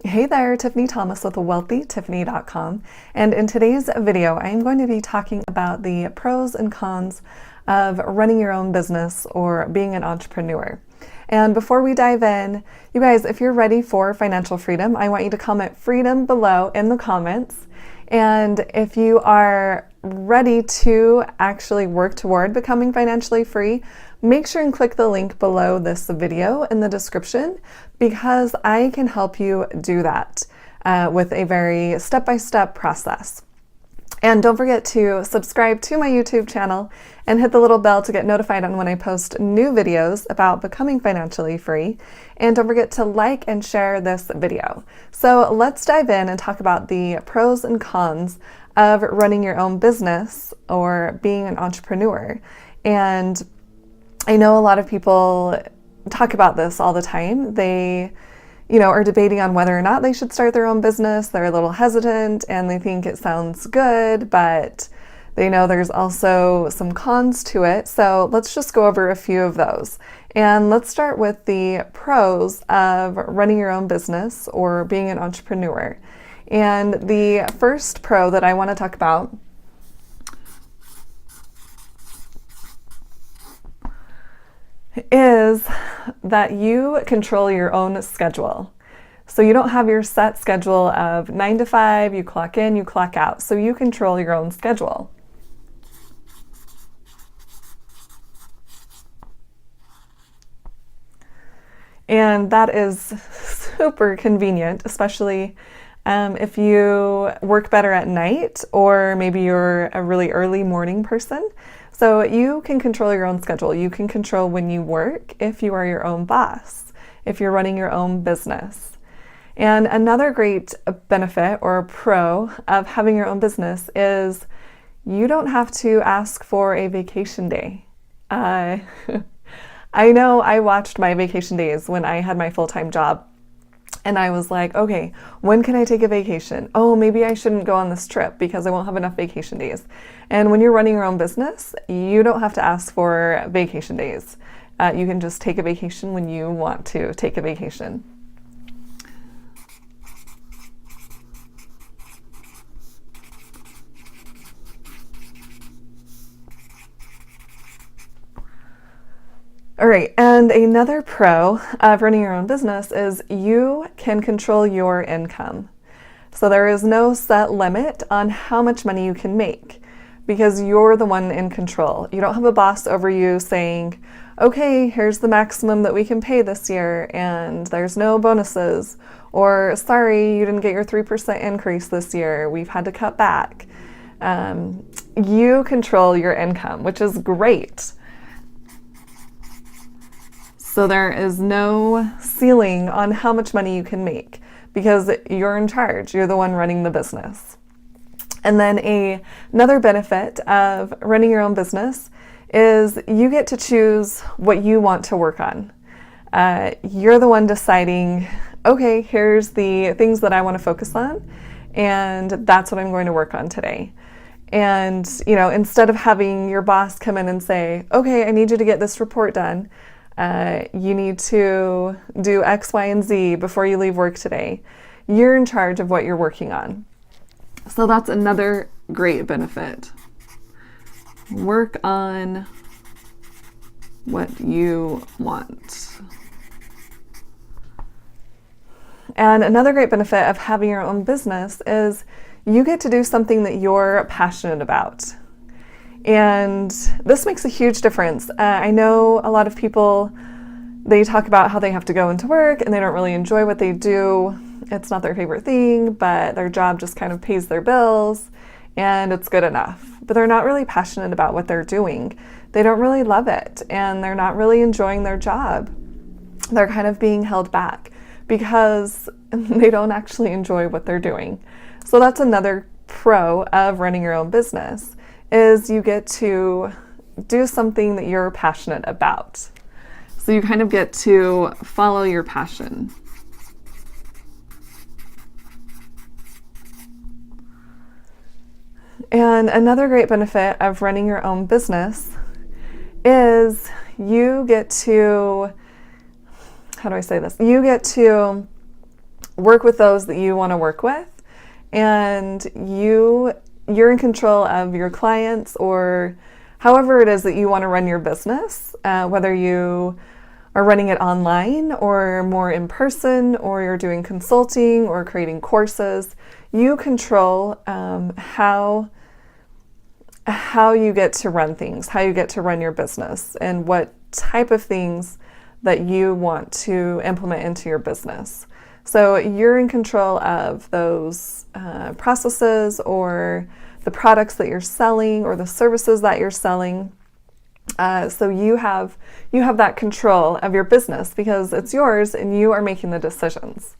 Hey there, Tiffany Thomas with wealthytiffany.com, and in today's video I'm going to be talking about the pros and cons of running your own business or being an entrepreneur. And before we dive in, you guys, if you're ready for financial freedom, I want you to comment freedom below in the comments. And if you are ready to actually work toward becoming financially free, make sure and click the link below this video in the description, because I can help you do that with a very step-by-step process. And don't forget to subscribe to my YouTube channel and hit the little bell to get notified on when I post new videos about becoming financially free. And don't forget to like and share this video. So let's dive in and talk about the pros and cons of running your own business or being an entrepreneur. And I know a lot of people talk about this all the time. They are debating on whether or not they should start their own business. They're a little hesitant and they think it sounds good, but they know there's also some cons to it. So let's just go over a few of those. And let's start with the pros of running your own business or being an entrepreneur. And the first pro that I want to talk about is that you control your own schedule. So you don't have your set schedule of 9 to 5, you clock in, you clock out. So you control your own schedule. And that is super convenient, especially if you work better at night, or maybe you're a really early morning person. So you can control your own schedule. You can control when you work if you are your own boss, if you're running your own business. And another great benefit or pro of having your own business is you don't have to ask for a vacation day. I know I watched my vacation days when I had my full-time job. And I was like, okay, when can I take a vacation? Oh, maybe I shouldn't go on this trip because I won't have enough vacation days. And when you're running your own business, you don't have to ask for vacation days. You can just take a vacation when you want to take a vacation. All right, and another pro of running your own business is you can control your income. So there is no set limit on how much money you can make because you're the one in control. You don't have a boss over you saying, okay, here's the maximum that we can pay this year and there's no bonuses, or sorry, you didn't get your 3% increase this year, we've had to cut back. You control your income, which is great. So there is no ceiling on how much money you can make because you're in charge. You're the one running the business. And then another benefit of running your own business is you get to choose what you want to work on. You're the one deciding, okay, here's the things that I want to focus on, and that's what I'm going to work on today. And, instead of having your boss come in and say, okay, I need you to get this report done. You need to do X, Y, and Z before you leave work today. You're in charge of what you're working on. So that's another great benefit. Work on what you want. And another great benefit of having your own business is you get to do something that you're passionate about. And this makes a huge difference. I know a lot of people, they talk about how they have to go into work and they don't really enjoy what they do. It's not their favorite thing, but their job just kind of pays their bills and it's good enough. But they're not really passionate about what they're doing. They don't really love it and they're not really enjoying their job. They're kind of being held back because they don't actually enjoy what they're doing. So that's another pro of running your own business, is you get to do something that you're passionate about. So you kind of get to follow your passion. And another great benefit of running your own business is you get to, how do I say this? You get to work with those that you want to work with, and you're in control of your clients or however it is that you want to run your business, whether you are running it online or more in person, or you're doing consulting or creating courses. You control how you get to run things, how you get to run your business, and what type of things that you want to implement into your business. So you're in control of those processes or the products that you're selling or the services that you're selling. So you have that control of your business because it's yours and you are making the decisions.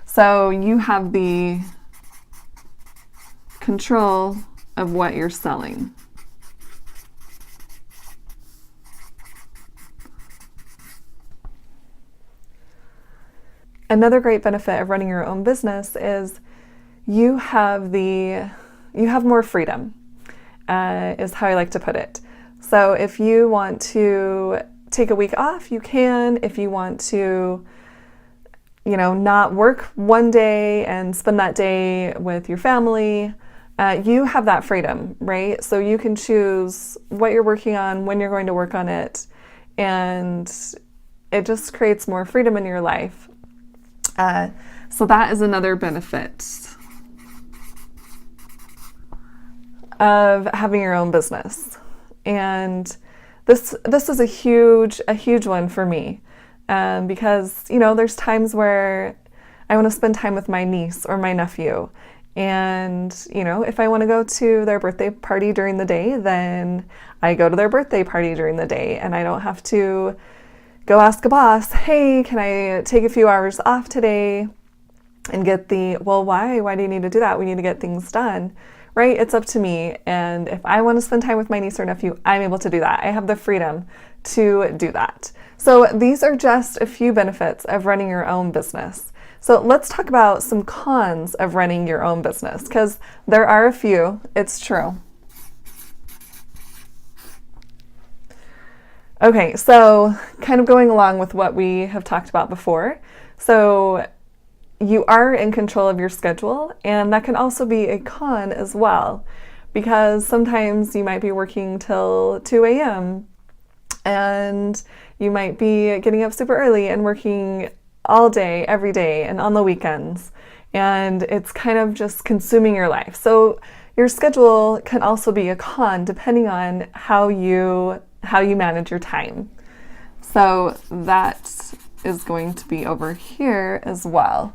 So you have the control of what you're selling. Another great benefit of running your own business is you have more freedom, is how I like to put it. So if you want to take a week off, you can. If you want to, not work one day and spend that day with your family, you have that freedom, right? So you can choose what you're working on, when you're going to work on it, and it just creates more freedom in your life. So that is another benefit of having your own business. And this is a huge one for me, because, there's times where I want to spend time with my niece or my nephew. And, if I want to go to their birthday party during the day, then I go to their birthday party during the day, and I don't have to go ask a boss, hey, can I take a few hours off today and get why do you need to do that? We need to get things done, right? It's up to me. And if I want to spend time with my niece or nephew, I'm able to do that. I have the freedom to do that. So these are just a few benefits of running your own business. So let's talk about some cons of running your own business, because there are a few, it's true. Okay, so kind of going along with what we have talked about before. So you are in control of your schedule, and that can also be a con as well, because sometimes you might be working till 2 a.m. and you might be getting up super early and working all day, every day, and on the weekends, and it's kind of just consuming your life. So your schedule can also be a con depending on how you manage your time. So that is going to be over here as well.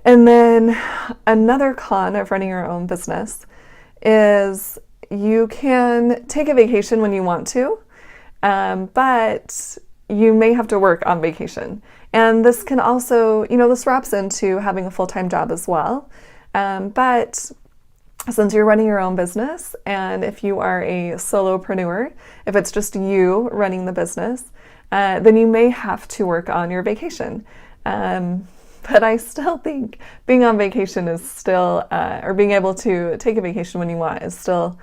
And then another con of running your own business is you can take a vacation when you want to, but you may have to work on vacation. And this can also, this wraps into having a full-time job as well. But since you're running your own business, and if you are a solopreneur, if it's just you running the business, then you may have to work on your vacation. But I still think being on vacation is still, or being able to take a vacation when you want is still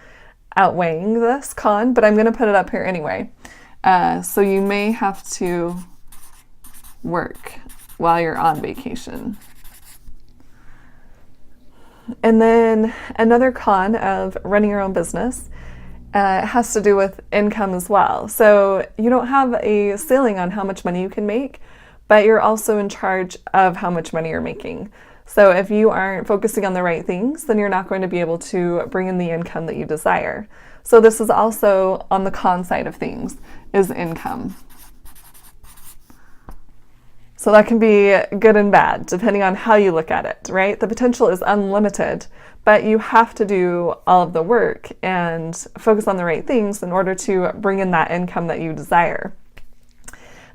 outweighing this con, but I'm going to put it up here anyway. So you may have to work while you're on vacation. And then another con of running your own business has to do with income as well. So you don't have a ceiling on how much money you can make, but you're also in charge of how much money you're making. So if you aren't focusing on the right things, then you're not going to be able to bring in the income that you desire. So this is also on the con side of things, is income. So that can be good and bad, depending on how you look at it, right? The potential is unlimited, but you have to do all of the work and focus on the right things in order to bring in that income that you desire.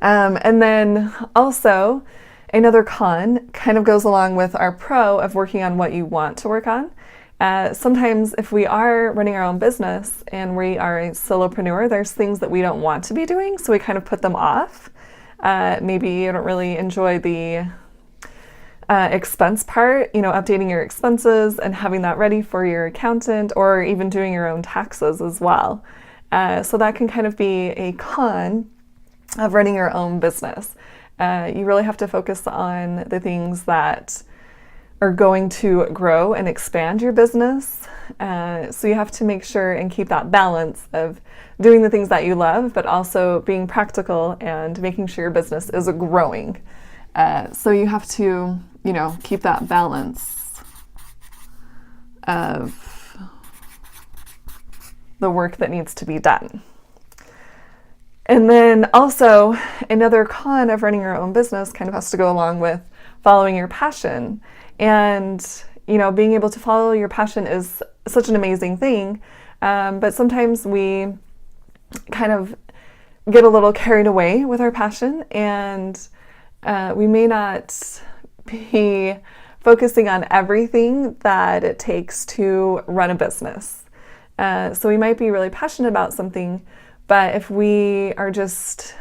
And then also, another con kind of goes along with our pro of working on what you want to work on. Sometimes if we are running our own business and we are a solopreneur, there's things that we don't want to be doing, so we kind of put them off. Maybe you don't really enjoy the expense part, updating your expenses and having that ready for your accountant, or even doing your own taxes as well. So that can kind of be a con of running your own business. You really have to focus on the things that are going to grow and expand your business. So you have to make sure and keep that balance of doing the things that you love, but also being practical and making sure your business is growing. So you have to, keep that balance of the work that needs to be done. And then also another con of running your own business kind of has to go along with following your passion. And, being able to follow your passion is such an amazing thing. But sometimes we kind of get a little carried away with our passion, and we may not be focusing on everything that it takes to run a business. So we might be really passionate about something, but if we are just,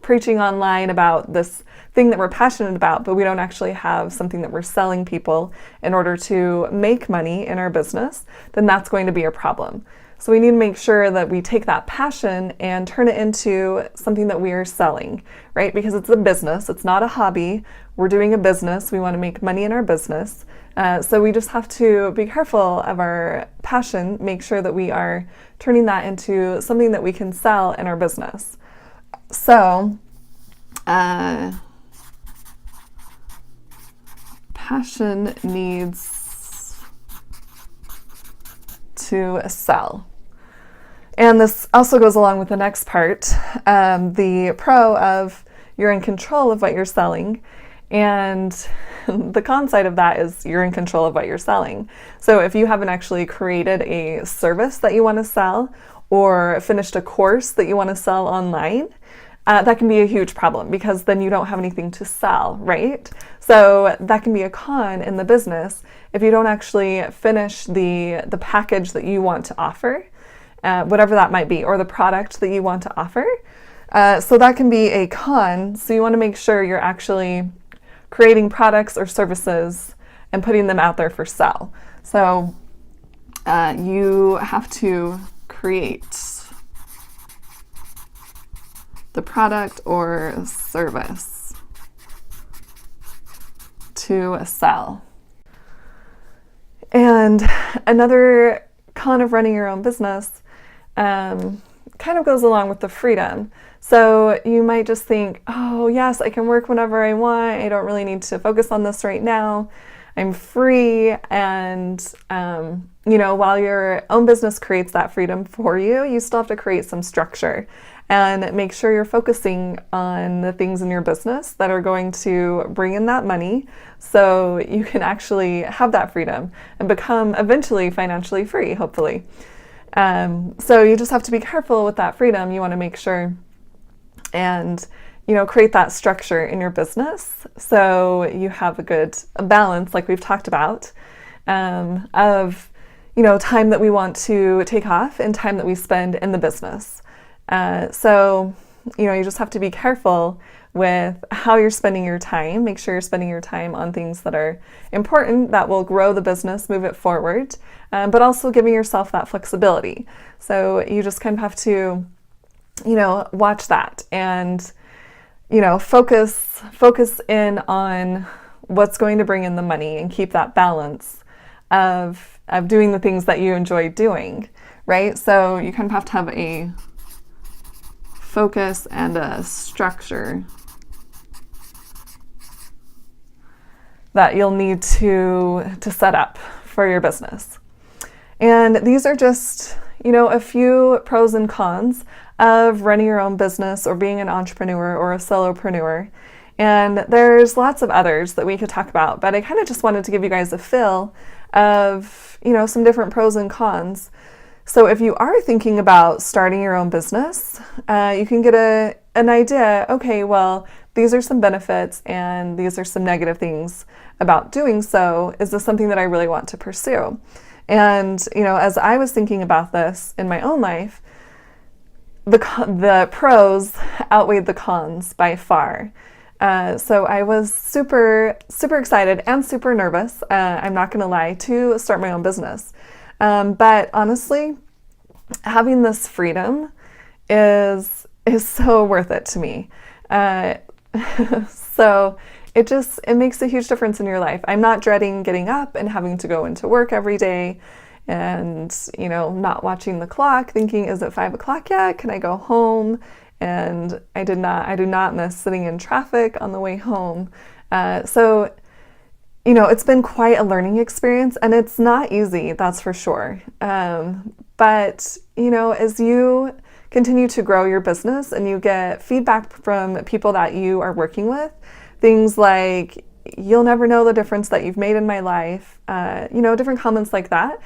preaching online about this thing that we're passionate about, but we don't actually have something that we're selling people in order to make money in our business, then that's going to be a problem. So we need to make sure that we take that passion and turn it into something that we are selling, right? Because it's a business, it's not a hobby. We're doing a business, we want to make money in our business. So we just have to be careful of our passion, make sure that we are turning that into something that we can sell in our business. So, passion needs to sell. And this also goes along with the next part, the pro of you're in control of what you're selling, and the con side of that is you're in control of what you're selling. So if you haven't actually created a service that you want to sell or finished a course that you want to sell online, that can be a huge problem because then you don't have anything to sell, right? So that can be a con in the business if you don't actually finish the package that you want to offer, whatever that might be, or the product that you want to offer. So that can be a con. So you want to make sure you're actually creating products or services and putting them out there for sale. So you have to create the product or service to sell. And another con of running your own business kind of goes along with the freedom. So you might just think, oh yes, I can work whenever I want. I don't really need to focus on this right now. I'm free. And, while your own business creates that freedom for you, you still have to create some structure and make sure you're focusing on the things in your business that are going to bring in that money so you can actually have that freedom and become eventually financially free, hopefully. So you just have to be careful with that freedom. You want to make sure and create that structure in your business so you have a good balance, like we've talked about, of time that we want to take off and time that we spend in the business. So you just have to be careful with how you're spending your time. Make sure you're spending your time on things that are important, that will grow the business, move it forward, but also giving yourself that flexibility. So you just kind of have to, watch that and, focus in on what's going to bring in the money and keep that balance of doing the things that you enjoy doing, right? So you kind of have to have a focus and a structure that you'll need to set up for your business. And these are just, a few pros and cons of running your own business or being an entrepreneur or a solopreneur. And there's lots of others that we could talk about, but I kind of just wanted to give you guys a feel of, some different pros and cons. So if you are thinking about starting your own business, you can get an idea, okay, well, these are some benefits and these are some negative things about doing so. Is this something that I really want to pursue? And, as I was thinking about this in my own life, the pros outweighed the cons by far. So I was super, super excited and super nervous, I'm not going to lie, to start my own business. But honestly, having this freedom is is so worth it to me. So it makes a huge difference in your life. I'm not dreading getting up and having to go into work every day and, not watching the clock thinking, is it 5 o'clock yet? Can I go home? And I do not miss sitting in traffic on the way home. So it's been quite a learning experience, and it's not easy, that's for sure. But as you continue to grow your business and you get feedback from people that you are working with, things like, you'll never know the difference that you've made in my life, different comments like that,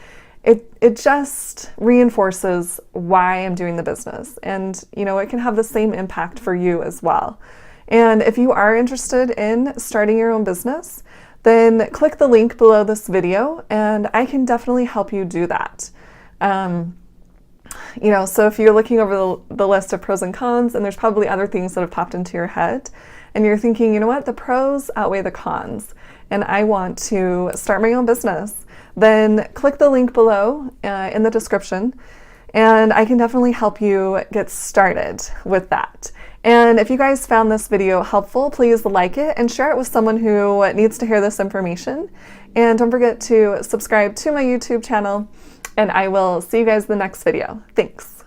it just reinforces why I'm doing the business. And, it can have the same impact for you as well. And if you are interested in starting your own business, then click the link below this video and I can definitely help you do that. So if you're looking over the list of pros and cons, and there's probably other things that have popped into your head, and you're thinking, you know what, the pros outweigh the cons, and I want to start my own business, then click the link below in the description, and I can definitely help you get started with that. And if you guys found this video helpful, please like it and share it with someone who needs to hear this information. And don't forget to subscribe to my YouTube channel, and I will see you guys in the next video. Thanks.